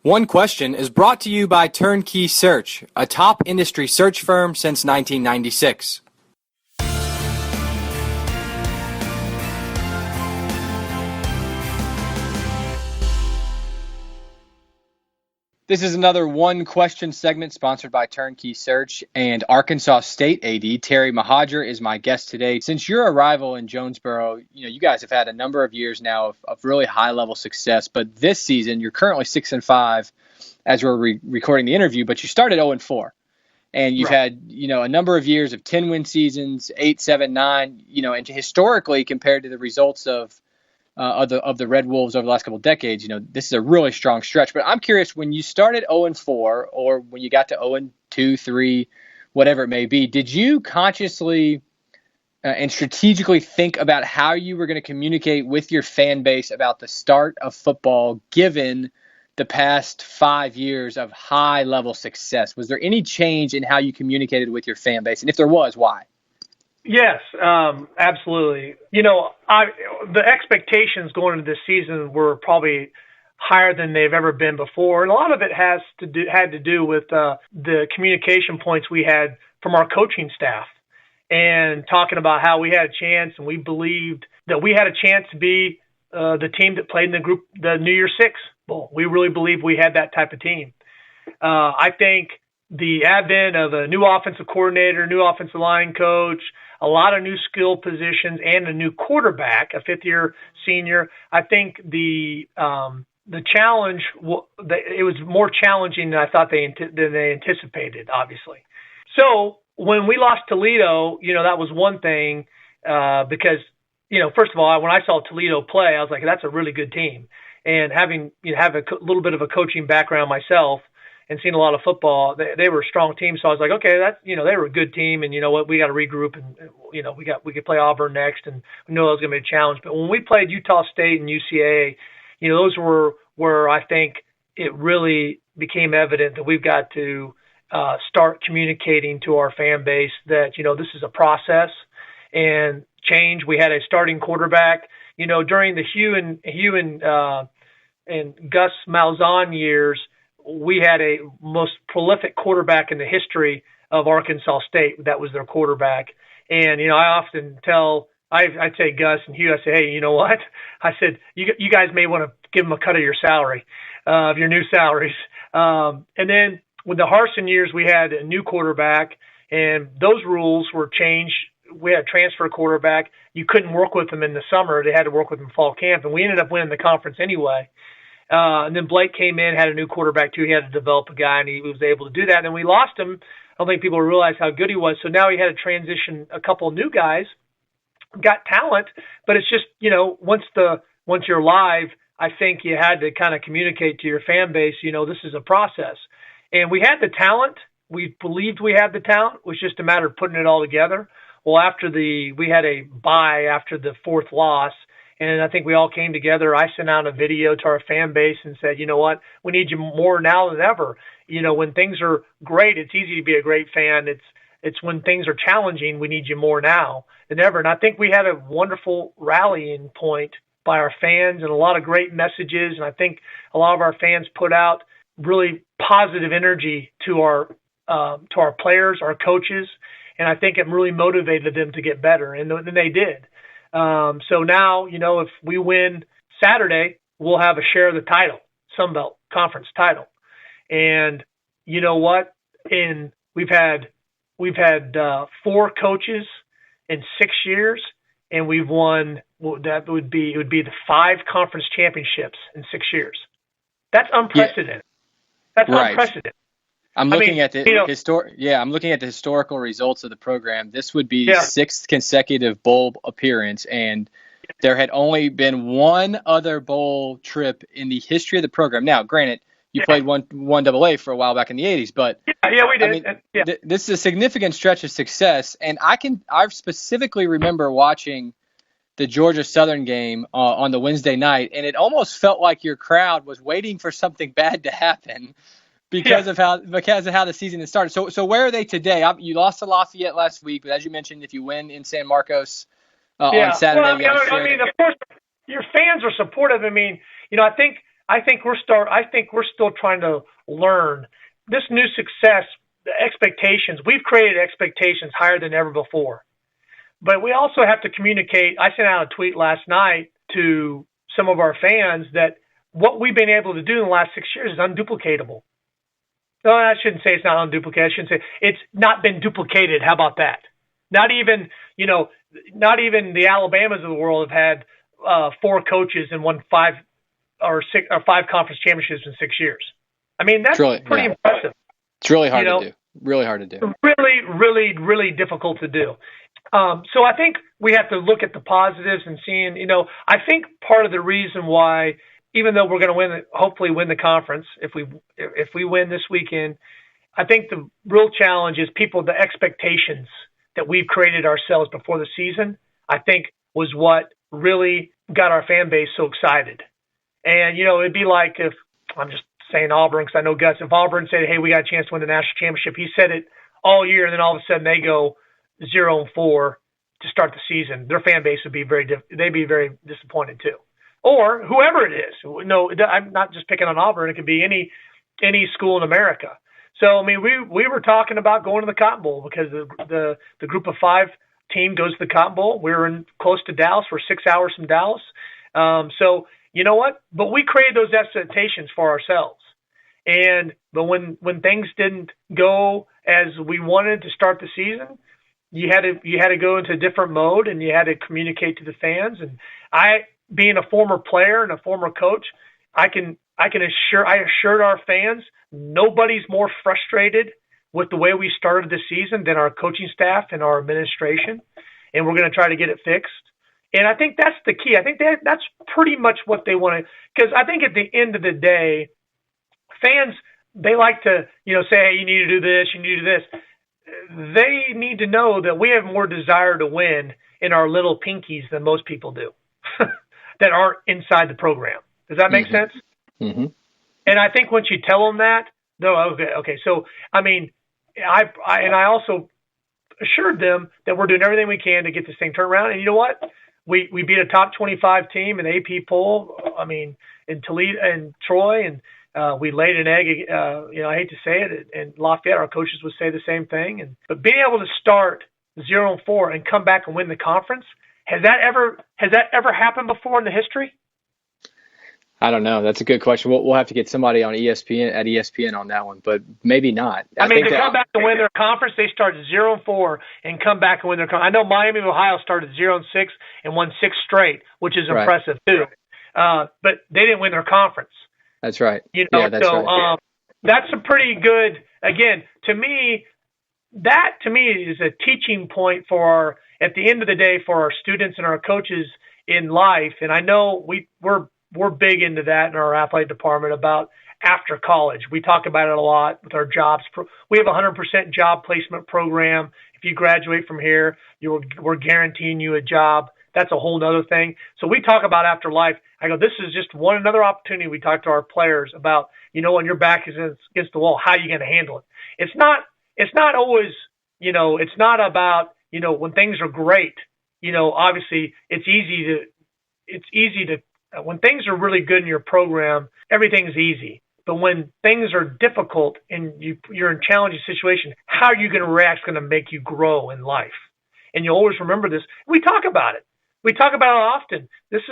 One Question is brought to you by Turnkey Search, a top industry search firm since 1996. This is another One Question segment sponsored by Turnkey Search, and Arkansas State AD Terry Mohajir is my guest today. Since your arrival in Jonesboro, you guys have had a number of years now of really high-level success, but this season you're currently 6-5 as we're recording the interview, but you started 0-4. And you've had, a number of years of 10-win seasons, 8, 7, 9, and historically compared to the results of the Red Wolves over the last couple of decades, this is a really strong stretch. But I'm curious, when you started 0-4 or when you got to 0-2, 3, whatever it may be, did you consciously and strategically think about how you were going to communicate with your fan base about the start of football, given the past 5 years of high-level success? Was there any change in how you communicated with your fan base? And if there was, why? Yes, absolutely. The expectations going into this season were probably higher than they've ever been before. And a lot of it had to do with the communication points we had from our coaching staff and talking about how we had a chance and we believed that we had a chance to be the team that played in the New Year's Six Bowl. We really believed we had that type of team. I think the advent of a new offensive coordinator, new offensive line coach, a lot of new skill positions, and a new quarterback, a fifth-year senior. I think the challenge, it was more challenging than I thought they anticipated, obviously. So when we lost Toledo, that was one thing because, first of all, when I saw Toledo play, I was like, that's a really good team. And having have a little bit of a coaching background myself, and seen a lot of football, they were a strong team. So I was like, okay, that's, they were a good team. And you know what, we got to regroup and, we could play Auburn next and we knew it was going to be a challenge. But when we played Utah State and UCA, those were where I think it really became evident that we've got to start communicating to our fan base that, this is a process and change. We had a starting quarterback, during the Hugh and Gus Malzahn years. We had a most prolific quarterback in the history of Arkansas State. That was their quarterback. And, I often I'd say Gus and Hugh, I say, hey, you know what? I said, you guys may want to give them a cut of your salary, of your new salaries. And then with the Harsin years, we had a new quarterback, and those rules were changed. We had transfer quarterback. You couldn't work with them in the summer. They had to work with them fall camp, and we ended up winning the conference anyway. And then Blake came in, had a new quarterback too. He had to develop a guy, and he was able to do that. And then we lost him. I don't think people realized how good he was. So now he had to transition a couple of new guys, got talent, but it's just, once you're live, I think you had to kind of communicate to your fan base, this is a process. And we had the talent. We believed we had the talent. It was just a matter of putting it all together. Well, we had a bye after the fourth loss. And I think we all came together. I sent out a video to our fan base and said, you know what, we need you more now than ever. When things are great, it's easy to be a great fan. It's when things are challenging, we need you more now than ever. And I think we had a wonderful rallying point by our fans and a lot of great messages. And I think a lot of our fans put out really positive energy to our players, our coaches. And I think it really motivated them to get better. And they did. So now, if we win Saturday, we'll have a share of the title, Sun Belt Conference title. And you know what? We've had 4 coaches in 6 years, and we've won. It would be the 5 conference championships in 6 years. That's unprecedented. That's unprecedented. I'm looking at the historical results of the program. This would be the 6th consecutive bowl appearance, and there had only been one other bowl trip in the history of the program. Now, granted, you played one AA for a while back in the 80s, but we did. This is a significant stretch of success, and I specifically remember watching the Georgia Southern game on the Wednesday night, and it almost felt like your crowd was waiting for something bad to happen. Because of how the season has started. So where are they today? You lost to Lafayette last week, but as you mentioned, if you win in San Marcos on Saturday, of course, your fans are supportive. I think I think we're still trying to learn this new success. The expectations we've created expectations higher than ever before, but we also have to communicate. I sent out a tweet last night to some of our fans that what we've been able to do in the last 6 years is unduplicatable. No, I shouldn't say it's not unduplicated. I shouldn't say it's not been duplicated. How about that? Not even, not even the Alabamas of the world have had 4 coaches and won 5 or 5 conference championships in 6 years. I mean, that's pretty impressive. It's really hard to do. Really hard to do. Really, really, really difficult to do. So I think we have to look at the positives and seeing, I think part of the reason why, even though we're going to hopefully win the conference, if we win this weekend, I think the real challenge is the expectations that we've created ourselves before the season, I think was what really got our fan base so excited. And, it'd be like if, I'm just saying Auburn because I know Gus, if Auburn said, hey, we got a chance to win the national championship, he said it all year, and then all of a sudden they go 0-4 to start the season, their fan base would be they'd be very disappointed too. Or whoever it is. No, I'm not just picking on Auburn. It could be any school in America. So, I mean, we were talking about going to the Cotton Bowl because the group of 5 team goes to the Cotton Bowl. We're close to Dallas. We're 6 hours from Dallas. So, you know what? But we created those expectations for ourselves. But when things didn't go as we wanted to start the season, you had to go into a different mode and you had to communicate to the fans. And being a former player and a former coach, I assured our fans nobody's more frustrated with the way we started the season than our coaching staff and our administration, and we're going to try to get it fixed. And I think that's the key. I think that's pretty much what they want to, because I think at the end of the day, fans, they like to, say, hey, you need to do this, you need to do this. They need to know that we have more desire to win in our little pinkies than most people do that aren't inside the program. Does that make sense? Mm-hmm. And I think once you tell them that, they'll, okay. So, I mean, I also assured them that we're doing everything we can to get this thing turned around. And you know what? We beat a top 25 team in AP poll. I mean, in Toledo and Troy, and we laid an egg. I hate to say it, and Lafayette, our coaches would say the same thing. But being able to start 0-4 and come back and win the conference, has that ever happened before in the history? I don't know. That's a good question. We'll have to get somebody on ESPN on that one, but maybe not. I mean, to come back and win their conference, they started 0-4 and come back and win their conference. I know Miami of Ohio started 0-6 and won 6 straight, which is impressive too. But they didn't win their conference. That's right. That's right. That's a pretty good. Again, to me is a teaching point at the end of the day for our students and our coaches in life. And I know we're big into that in our athletic department about after college. We talk about it a lot with our jobs. We have a 100% job placement program. If you graduate from here, we're guaranteeing you a job. That's a whole nother thing. So we talk about after life. I go, this is just another opportunity. We talk to our players about, when your back is against the wall, how are you going to handle it? It's not always, it's not about, when things are great, obviously it's easy to, when things are really good in your program, everything's easy. But when things are difficult and you're in challenging situations, how are you going to react is going to make you grow in life. And you'll always remember this. We talk about it. We talk about it often. This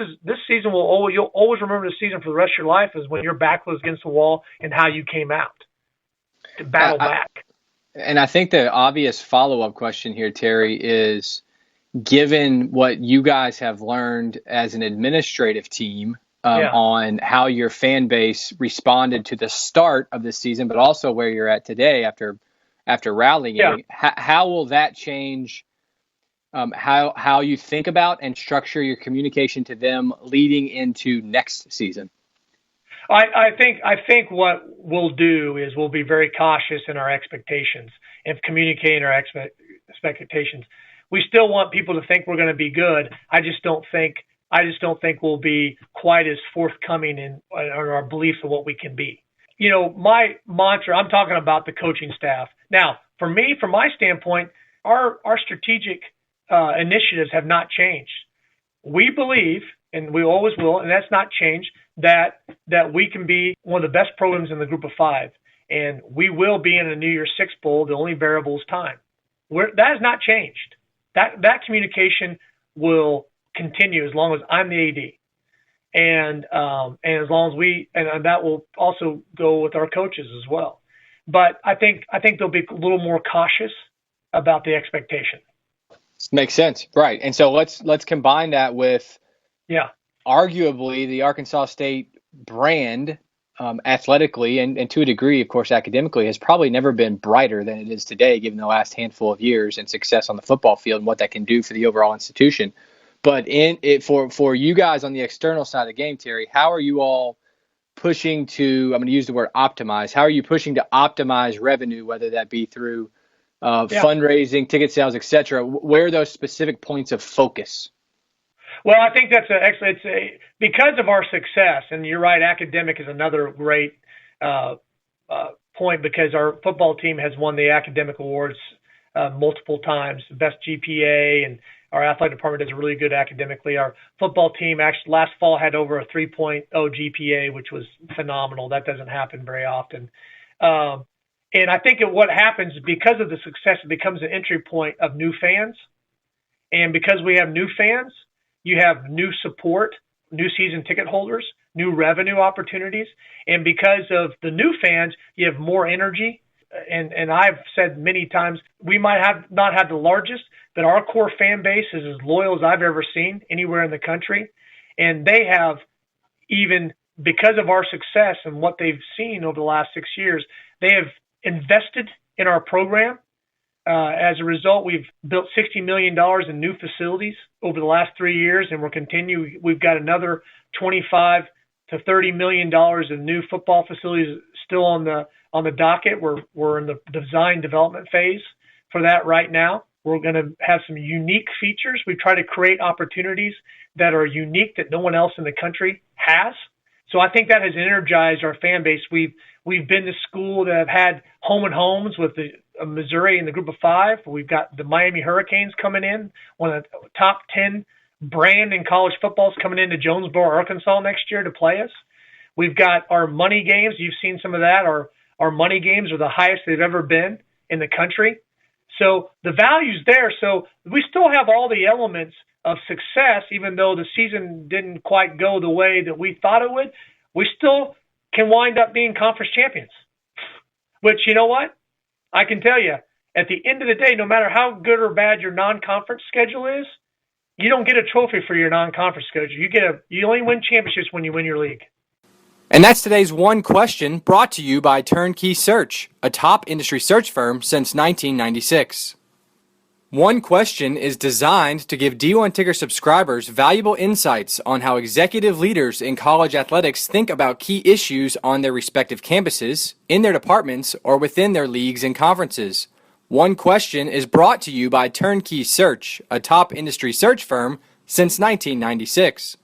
season you'll always remember the season for the rest of your life is when your back was against the wall and how you came out to battle back. And I think the obvious follow-up question here, Terry, is given what you guys have learned as an administrative team on how your fan base responded to the start of the season, but also where you're at today after rallying, how will that change how you think about and structure your communication to them leading into next season? I think what we'll do is we'll be very cautious in our expectations and communicating our expectations. We still want people to think we're going to be good. I just don't think we'll be quite as forthcoming in our beliefs of what we can be. My mantra, I'm talking about the coaching staff. Now, from my standpoint, our strategic initiatives have not changed. We believe and we always will, and that's not changed, that we can be one of the best programs in the group of five. And we will be in a New Year's Six Bowl. The only variable is time. That has not changed. That communication will continue as long as I'm the AD. And as long as and that will also go with our coaches as well. But I think they'll be a little more cautious about the expectation. Makes sense, right? And so let's combine that with, arguably the Arkansas State brand, athletically and to a degree, of course, academically, has probably never been brighter than it is today, given the last handful of years and success on the football field and what that can do for the overall institution. But for you guys on the external side of the game, Terry, how are you all pushing to, I'm going to use the word optimize, how are you pushing to optimize revenue, whether that be through fundraising, ticket sales, et cetera? Where are those specific points of focus? Well, I think that's because of our success, and you're right, academic is another great point, because our football team has won the academic awards multiple times, best GPA, and our athletic department does really good academically. Our football team actually last fall had over a 3.0 GPA, which was phenomenal. That doesn't happen very often. And I think what happens because of the success, it becomes an entry point of new fans. And because we have new fans, you have new support, new season ticket holders, new revenue opportunities. And because of the new fans, you have more energy. And I've said many times, we might not have the largest, but our core fan base is as loyal as I've ever seen anywhere in the country. And they have, even because of our success and what they've seen over the last 6 years, they have invested in our program. As a result, we've built $60 million in new facilities over the last 3 years, and we're continuing. We've got another $25 to $30 million in new football facilities still on the docket. We're in the design development phase for that right now. We're going to have some unique features. We try to create opportunities that are unique that no one else in the country has. So I think that has energized our fan base. We've been to school that have had home and homes with the Missouri in the group of five. We've got the Miami Hurricanes coming in, one of the top 10 brand in college footballs coming into Jonesboro, Arkansas next year to play us. We've got our money games. You've seen some of that. Our money games are the highest they've ever been in the country. So the value's there. So we still have all the elements of success, even though the season didn't quite go the way that we thought it would. We still can wind up being conference champions, which, you know what? I can tell you, at the end of the day, no matter how good or bad your non-conference schedule is, you don't get a trophy for your non-conference schedule. You only win championships when you win your league. And that's today's one question, brought to you by Turnkey Search, a top industry search firm since 1996. One Question is designed to give D1 Ticker subscribers valuable insights on how executive leaders in college athletics think about key issues on their respective campuses, in their departments, or within their leagues and conferences. One Question is brought to you by Turnkey Search, a top industry search firm since 1996.